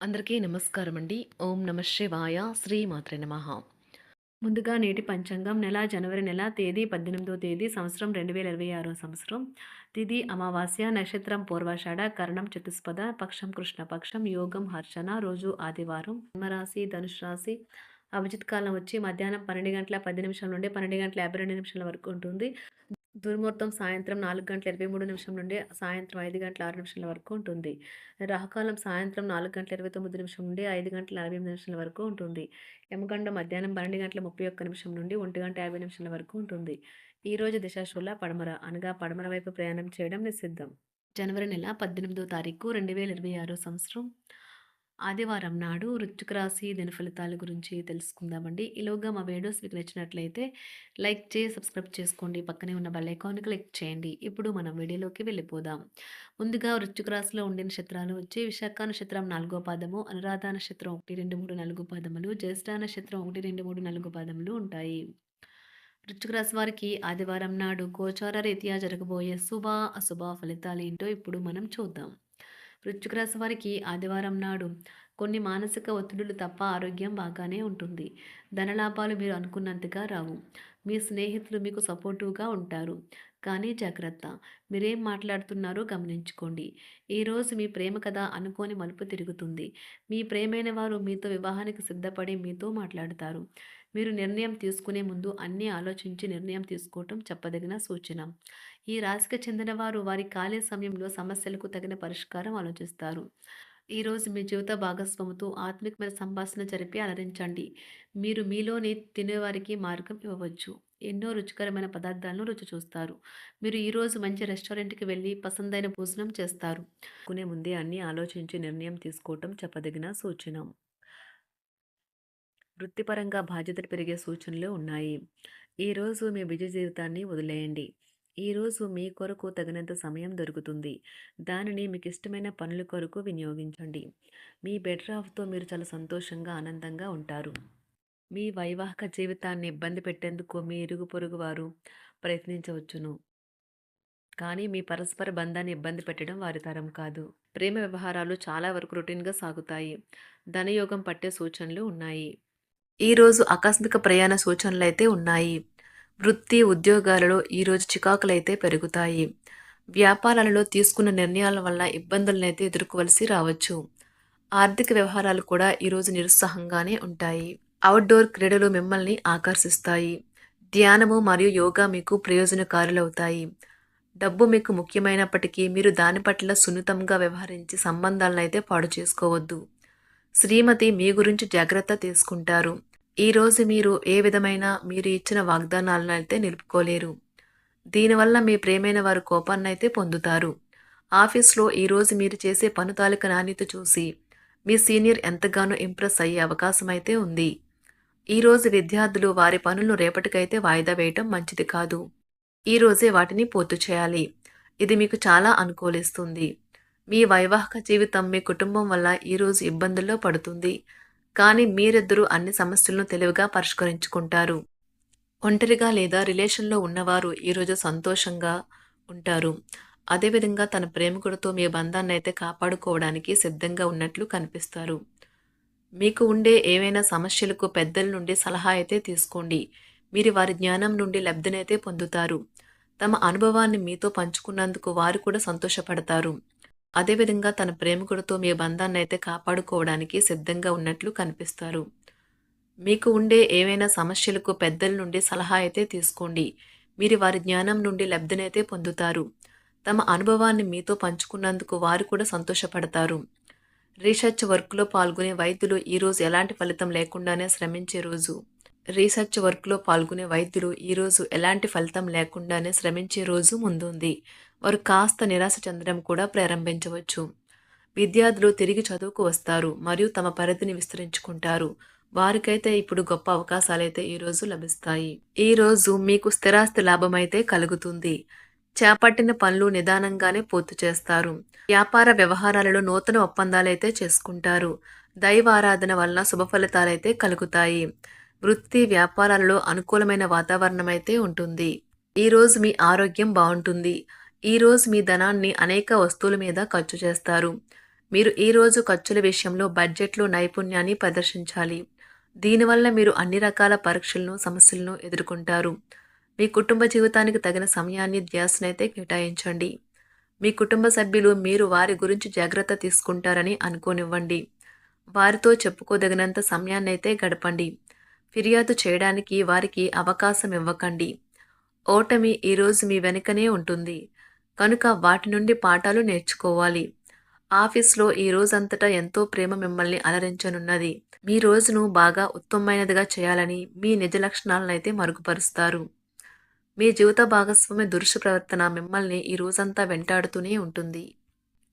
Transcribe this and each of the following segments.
అందరికీ నమస్కారం అండి. ఓం నమ శివాయ. శ్రీమాత్రే నమః. ముందుగా నేటి పంచాంగం నెల జనవరి నెల తేదీ 18వ తేదీ సంవత్సరం 2026 సంవత్సరం. తిథి అమావాస్య, నక్షత్రం పూర్వాషాఢ, కరణం చతుస్పద, పక్షం కృష్ణపక్షం, యోగం హర్షణ, రోజు ఆదివారం. సింహరాశి, ధనుసు రాశి. అభిజిత్ కాలం వచ్చి మధ్యాహ్నం 12 గంటల 10 నిమిషాల నుండి 12 గంటల 52 నిమిషాల వరకు ఉంటుంది. దుర్ముహూర్తం సాయంత్రం 4 గంటల 23 నిమిషం నుండి సాయంత్రం 5 గంటల 6 నిమిషాల వరకు ఉంటుంది. రాహుకాలం సాయంత్రం 4 గంటల 29 నిమిషం నుండి 5 గంటల 48 నిమిషాల వరకు ఉంటుంది. యమగండం మధ్యాహ్నం 12 గంటల 31 నిమిషం నుండి 1 గంట 50 నిమిషాల వరకు ఉంటుంది. ఈరోజు దిశాశూల పడమర, అనగా పడమర వైపు ప్రయాణం చేయడం నిషిద్ధం. జనవరి నెల 18వ తారీఖు 2026 సంవత్సరం ఆదివారం నాడు వృశ్చిక రాశి దినఫలితాల గురించి తెలుసుకుందామండి. ఈలోగా మా వీడియోస్ మీకు నచ్చినట్లయితే లైక్ చేసి సబ్స్క్రైబ్ చేసుకోండి. పక్కనే ఉన్న బెల్ ఐకాన్ క్లిక్ చేయండి. ఇప్పుడు మనం వీడియోలోకి వెళ్ళిపోదాం. ముందుగా వృశ్చిక రాశిలో ఉండే నక్షత్రాలు వచ్చి విశాఖ నక్షత్రం 4వ పాదము, అనురాధ నక్షత్రం 1, 2, 3, 4 పాదములు, జ్యేష్ఠ నక్షత్రం 1, 2, 3, 4 పాదములు ఉంటాయి. వృశ్చిక రాశి వారికి ఆదివారం నాడు గోచార రీత్యా జరగబోయే శుభ అశుభ ఫలితాలు ఏంటో ఇప్పుడు మనం చూద్దాం. వృశ్చిక రాశి వారికి ఆదివారం నాడు కొన్ని మానసిక ఒత్తిడులు తప్ప ఆరోగ్యం బాగానే ఉంటుంది. ధనలాభాలు మీరు అనుకున్నంతగా రావు. మీ స్నేహితులు మీకు సపోర్టివ్గా ఉంటారు. కానీ జాగ్రత్త, మీరేం మాట్లాడుతున్నారో గమనించుకోండి. ఈరోజు మీ ప్రేమ కథ అనుకోని మలుపు తిరుగుతుంది. మీ ప్రేమైన వారు మీతో వివాహానికి సిద్ధపడి మీతో మాట్లాడతారు. మీరు నిర్ణయం తీసుకునే ముందు అన్నీ ఆలోచించి నిర్ణయం తీసుకోవటం చెప్పదగిన సూచన. ఈ రాశికి చెందిన వారు వారి ఖాళీ సమయంలో సమస్యలకు తగిన పరిష్కారం ఆలోచిస్తారు. ఈరోజు మీ జీవిత భాగస్వామితో ఆత్మికమైన సంభాషణ జరిపి అలరించండి. మీరు మీలోని తినేవారికి మార్గం ఇవ్వవచ్చు. ఎన్నో రుచికరమైన పదార్థాలను రుచి చూస్తారు. మీరు ఈరోజు మంచి రెస్టారెంట్కి వెళ్ళి పసందైన భోజనం చేస్తారు. కొనే ముందే అన్నీ ఆలోచించి నిర్ణయం తీసుకోవటం చెప్పదగిన సూచన. వృత్తిపరంగా బాధ్యతలు పెరిగే సూచనలు ఉన్నాయి. ఈరోజు మీ బిజీ జీవితాన్ని వదిలేయండి. ఈరోజు మీ కొరకు తగినంత సమయం దొరుకుతుంది. దానిని మీకు ఇష్టమైన పనుల కొరకు వినియోగించండి. మీ బెటర్ హాఫ్తో మీరు చాలా సంతోషంగా ఆనందంగా ఉంటారు. మీ వైవాహిక జీవితాన్ని ఇబ్బంది పెట్టేందుకు మీ ఇరుగు పొరుగు వారు ప్రయత్నించవచ్చును. కానీ మీ పరస్పర బంధాన్ని ఇబ్బంది పెట్టడం వారి తరం కాదు. ప్రేమ వ్యవహారాలు చాలా వరకు రొటీన్గా సాగుతాయి. ధనయోగం పట్టే సూచనలు ఉన్నాయి. ఈరోజు ఆకస్మిక ప్రయాణ సూచనలైతే ఉన్నాయి. వృత్తి, ఉద్యోగాలలో ఈరోజు చికాకులైతే పెరుగుతాయి. వ్యాపారాలలో తీసుకున్న నిర్ణయాల వల్ల ఇబ్బందులనైతే ఎదుర్కోవలసి రావచ్చు. ఆర్థిక వ్యవహారాలు కూడా ఈరోజు నిరుత్సాహంగానే ఉంటాయి. అవుట్డోర్ క్రీడలు మిమ్మల్ని ఆకర్షిస్తాయి. ధ్యానము మరియు యోగా మీకు ప్రయోజనకారులవుతాయి. డబ్బు మీకు ముఖ్యమైనప్పటికీ మీరు దాని పట్ల సున్నితంగా వ్యవహరించి సంబంధాలనైతే పాడు చేసుకోవద్దు. శ్రీమతి మీ గురించి జాగ్రత్త తీసుకుంటారు. ఈరోజు మీరు ఏ విధమైన మీరు ఇచ్చిన వాగ్దానాలను అయితే నిలుపుకోలేరు. దీనివల్ల మీ ప్రేమైన వారు కోపాన్నైతే పొందుతారు. ఆఫీస్లో ఈరోజు మీరు చేసే పని తాలూకా నాణ్యత చూసి మీ సీనియర్ ఎంతగానో ఇంప్రెస్ అయ్యే అవకాశం అయితే ఉంది. ఈరోజు విద్యార్థులు వారి పనులను రేపటికైతే వాయిదా వేయటం మంచిది కాదు. ఈరోజే వాటిని పూర్తి చేయాలి. ఇది మీకు చాలా అనుకూలిస్తుంది. మీ వైవాహిక జీవితం మీ కుటుంబం వల్ల ఈరోజు ఇబ్బందుల్లో పడుతుంది. కానీ మీరిద్దరూ అన్ని సమస్యలను తెలివిగా పరిష్కరించుకుంటారు. ఒంటరిగా లేదా రిలేషన్లో ఉన్నవారు ఈరోజు సంతోషంగా ఉంటారు. అదేవిధంగా తన ప్రేమికుడితో మీ బంధాన్ని అయితే కాపాడుకోవడానికి సిద్ధంగా ఉన్నట్లు కనిపిస్తారు. మీకు ఉండే ఏవైనా సమస్యలకు పెద్దల నుండి సలహా అయితే తీసుకోండి. మీరు వారి జ్ఞానం నుండి లబ్ధినైతే పొందుతారు. తమ అనుభవాన్ని మీతో పంచుకున్నందుకు వారు కూడా సంతోషపడతారు. అదేవిధంగా తన ప్రేమికుడితో మీ బంధాన్ని అయితే కాపాడుకోవడానికి సిద్ధంగా ఉన్నట్లు కనిపిస్తారు. మీకు ఉండే ఏవైనా సమస్యలకు పెద్దల నుండి సలహా అయితే తీసుకోండి. మీరు వారి జ్ఞానం నుండి లబ్ధినైతే పొందుతారు. తమ అనుభవాన్ని మీతో పంచుకున్నందుకు వారు కూడా సంతోషపడతారు. రీసెర్చ్ వర్క్లో పాల్గొనే వైద్యులు ఈరోజు ఎలాంటి ఫలితం లేకుండానే శ్రమించే రోజు. రీసెర్చ్ వర్క్లో పాల్గొనే వైద్యులు ఈరోజు ఎలాంటి ఫలితం లేకుండానే శ్రమించే రోజు ముందుంది. వారు కాస్త నిరాశ చెందడం కూడా ప్రారంభించవచ్చు. విద్యార్థులు తిరిగి చదువుకు వస్తారు మరియు తమ పరిధిని విస్తరించుకుంటారు. వారికైతే ఇప్పుడు గొప్ప అవకాశాలైతే ఈరోజు లభిస్తాయి. ఈరోజు మీకు స్థిరాస్తి లాభమైతే కలుగుతుంది. చేపట్టిన పనులు నిదానంగానే పూర్తి చేస్తారు. వ్యాపార వ్యవహారాలలో నూతన ఒప్పందాలైతే చేసుకుంటారు. దైవ ఆరాధన వలన శుభ ఫలితాలైతే కలుగుతాయి. వృత్తి వ్యాపారాలలో అనుకూలమైన వాతావరణం అయితే ఉంటుంది. ఈరోజు మీ ఆరోగ్యం బాగుంటుంది. ఈరోజు మీ ధనాన్ని అనేక వస్తువుల మీద ఖర్చు చేస్తారు. మీరు ఈరోజు ఖర్చుల విషయంలో బడ్జెట్లో నైపుణ్యాన్ని ప్రదర్శించాలి. దీనివల్ల మీరు అన్ని రకాల పరీక్షలను, సమస్యలను ఎదుర్కొంటారు. మీ కుటుంబ జీవితానికి తగిన సమయాన్ని, ధ్యాసనైతే కేటాయించండి. మీ కుటుంబ సభ్యులు మీరు వారి గురించి జాగ్రత్త తీసుకుంటారని అనుకోనివ్వండి. వారితో చెప్పుకోదగినంత సమయాన్నైతే గడపండి. ఫిర్యాదు చేయడానికి వారికి అవకాశం ఇవ్వకండి. ఓటమి ఈరోజు మీ వెనుకనే ఉంటుంది. కనుక వాటి నుండి పాఠాలు నేర్చుకోవాలి. ఆఫీస్‌లో ఈ రోజంతటా ఎంతో ప్రేమ మిమ్మల్ని అలరించనున్నది. మీ రోజును బాగా ఉత్తమమైనదిగా చేయాలని మీ నిజ లక్షణాలనైతే మరుగుపరుస్తారు. మీ జీవిత భాగస్వామి దురుసు ప్రవర్తన మిమ్మల్ని ఈ రోజంతా వెంటాడుతూనే ఉంటుంది.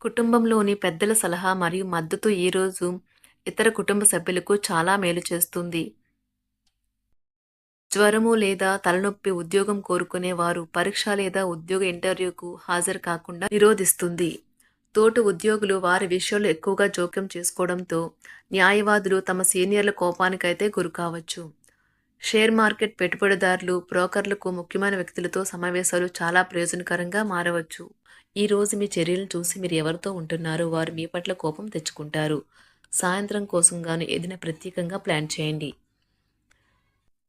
కుటుంబంలోని పెద్దల సలహా మరియు మద్దతు ఈరోజు ఇతర కుటుంబ సభ్యులకు చాలా మేలు చేస్తుంది. జ్వరము లేదా తలనొప్పి ఉద్యోగం కోరుకునేవారు పరీక్ష లేదా ఉద్యోగ ఇంటర్వ్యూకు హాజరు కాకుండా నిరోధిస్తుంది. తోటి ఉద్యోగులు వారి విషయంలో ఎక్కువగా జోక్యం చేసుకోవడంతో న్యాయవాదులు తమ సీనియర్ల కోపానికైతే గురికావచ్చు. షేర్ మార్కెట్ పెట్టుబడిదారులు, బ్రోకర్లకు ముఖ్యమైన వ్యక్తులతో సమావేశాలు చాలా ప్రయోజనకరంగా మారవచ్చు. ఈ రోజు మీ చర్యలను చూసి మీరు ఎవరితో ఉంటున్నారో వారు మీ పట్ల కోపం తెచ్చుకుంటారు. సాయంత్రం కోసం గాను ఏదైనా ప్రత్యేకంగా ప్లాన్ చేయండి.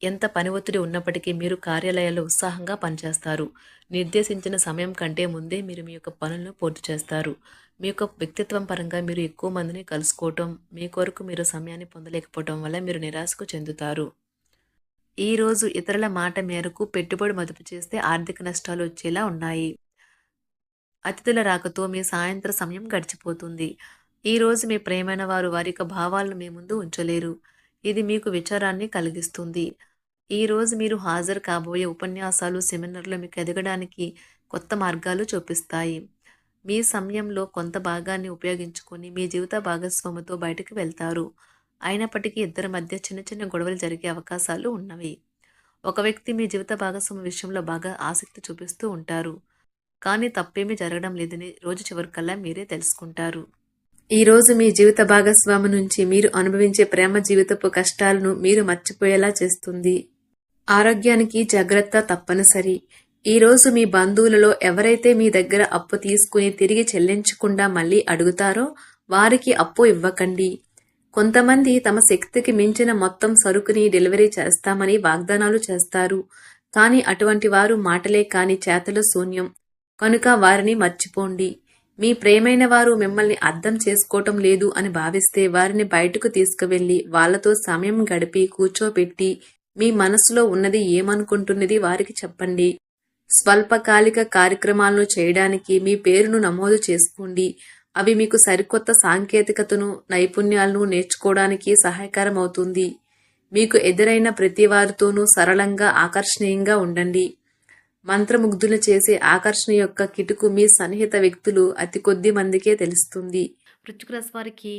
ఎంత పని ఒత్తిడి ఉన్నప్పటికీ మీరు కార్యాలయాల్లో ఉత్సాహంగా పనిచేస్తారు. నిర్దేశించిన సమయం కంటే ముందే మీరు మీ యొక్క పనులను పూర్తి చేస్తారు. మీ యొక్క వ్యక్తిత్వం పరంగా మీరు ఎక్కువ మందిని కలుసుకోవటం, మీ కొరకు మీరు సమయాన్ని పొందలేకపోవటం వల్ల మీరు నిరాశకు చెందుతారు. ఈరోజు ఇతరుల మాట మేరకు పెట్టుబడి మదుపు చేస్తే ఆర్థిక నష్టాలు వచ్చేలా ఉన్నాయి. అతిథుల రాకతో మీ సాయంత్ర సమయం గడిచిపోతుంది. ఈరోజు మీ ప్రియమైన వారు వారి యొక్క భావాలను మీ ముందు ఉంచలేరు. ఇది మీకు విచారాన్ని కలిగిస్తుంది. ఈరోజు మీరు హాజరు కాబోయే ఉపన్యాసాలు, సెమినార్లు మీకు ఎదగడానికి కొత్త మార్గాలు చూపిస్తాయి. మీ సమయంలో కొంత భాగాన్ని ఉపయోగించుకొని మీ జీవిత భాగస్వామితో బయటకు వెళ్తారు. అయినప్పటికీ ఇద్దరి మధ్య చిన్న చిన్న గొడవలు జరిగే అవకాశాలు ఉన్నవి. ఒక వ్యక్తి మీ జీవిత భాగస్వామి విషయంలో బాగా ఆసక్తి చూపిస్తూ ఉంటారు. కానీ తప్పేమీ జరగడం లేదని రోజు చివరికల్లా మీరే తెలుసుకుంటారు. ఈరోజు మీ జీవిత భాగస్వామి నుంచి మీరు అనుభవించే ప్రేమ జీవితపు కష్టాలను మీరు మర్చిపోయేలా చేస్తుంది. ఆరోగ్యానికి జాగ్రత్త తప్పనిసరి. ఈరోజు మీ బంధువులలో ఎవరైతే మీ దగ్గర అప్పు తీసుకుని తిరిగి చెల్లించకుండా మళ్ళీ అడుగుతారో వారికి అప్పు ఇవ్వకండి. కొంతమంది తమ శక్తికి మించిన మొత్తం సరుకుని డెలివరీ చేస్తామని వాగ్దానాలు చేస్తారు. కానీ అటువంటి వారు మాటలే కాని చేతలు శూన్యం. కనుక వారిని మర్చిపోండి. మీ ప్రేమైన వారు మిమ్మల్ని అర్థం చేసుకోవటం లేదు అని భావిస్తే వారిని బయటకు తీసుకువెళ్ళి వాళ్లతో సమయం గడిపి కూర్చోబెట్టి మీ మనసులో ఉన్నది ఏమనుకుంటున్నది వారికి చెప్పండి. స్వల్పకాలిక కార్యక్రమాలను చేయడానికి మీ పేరును నమోదు చేసుకోండి. అవి మీకు సరికొత్త సాంకేతికతను, నైపుణ్యాలను నేర్చుకోవడానికి సహాయకరం అవుతుంది. మీకు ఎదురైన ప్రతి వారితోనూ సరళంగా, ఆకర్షణీయంగా ఉండండి. మంత్రముగ్ధులు చేసే ఆకర్షణ యొక్క కిటుకు మీ సన్నిహిత వ్యక్తులు అతి కొద్ది మందికే తెలుస్తుంది. వృశ్చిక రాశి వారికి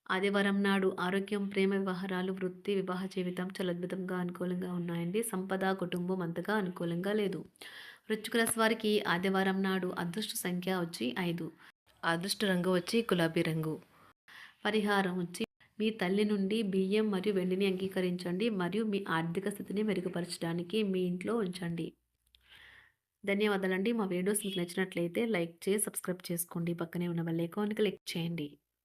ఆదివారం నాడు ఆరోగ్యం, ప్రేమ వ్యవహారాలు, వృత్తి, వివాహ జీవితం చాలా అద్భుతంగా అనుకూలంగా ఉన్నాయండి. సంపద, కుటుంబం అంతగా అనుకూలంగా లేదు. వృశ్చిక రాశి వారికి ఆదివారం నాడు అదృష్ట సంఖ్య వచ్చి 5, అదృష్ట రంగు వచ్చి గులాబీ రంగు. పరిహారం వచ్చి మీ తల్లి నుండి బియ్యం మరియు వెండిని అంగీకరించండి మరియు మీ ఆర్థిక స్థితిని మెరుగుపరచడానికి మీ ఇంట్లో ఉంచండి. ధన్యవాదాలండి. మా వీడియోస్ మీకు నచ్చినట్లయితే లైక్ చేసి సబ్స్క్రైబ్ చేసుకోండి. పక్కనే ఉన్న బెల్ ఐకాన్ క్లిక్ చేయండి.